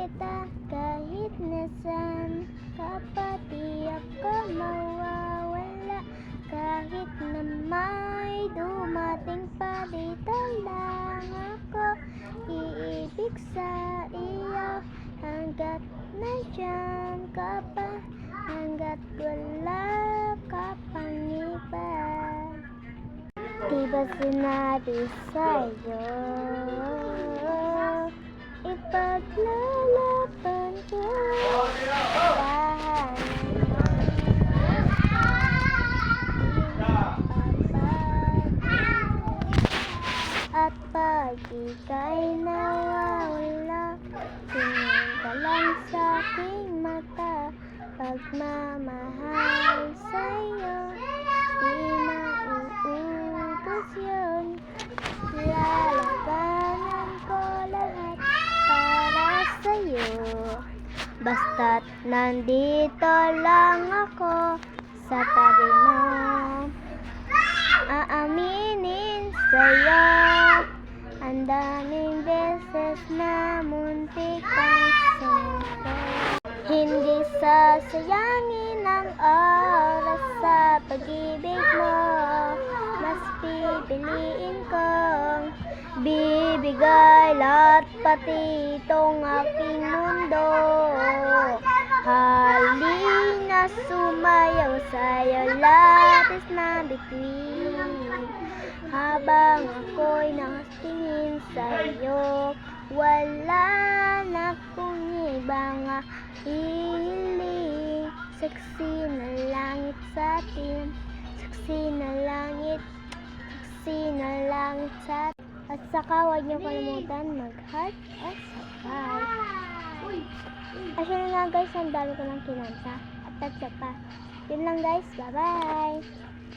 kita kahit nasan ka pa, di ako mawawala. Kahit na may dumating pa, dito lang ako iibig sa iyo. Hanggat nandiyan ka pa, hanggat wala ka pang iba. Di ba sinabi sa'yo, ipaglalaban ko tahanan at pag ika'y nawawala, tingin ka lang sa aking mata. Pagmamahal sa'yo, di mauubos yun. Lalabanan ko lahat para sa'yo. Basta't nandito lang ako sa tabi mo, aaminin sa'yo. Ang daming beses na muntik kang sumuko. Hindi sasayangin ang oras sa pag-ibig mo. Mas pipiliin kong bibigay lahat, pati itong aking mundo. Halina sumayaw sa'yo, lapis na bituin. Habang ako'y nakatingin sa'yo, wala na akong ibang hiling. Saksi na langit sa atin, saksi na langit, saksi na langit sa atin. At saka huwag niyo kalimutan mag-heart at subscribe. Actually nga guys, ang dami ko ng kinanta at tatsa pa. Yun lang guys, bye bye!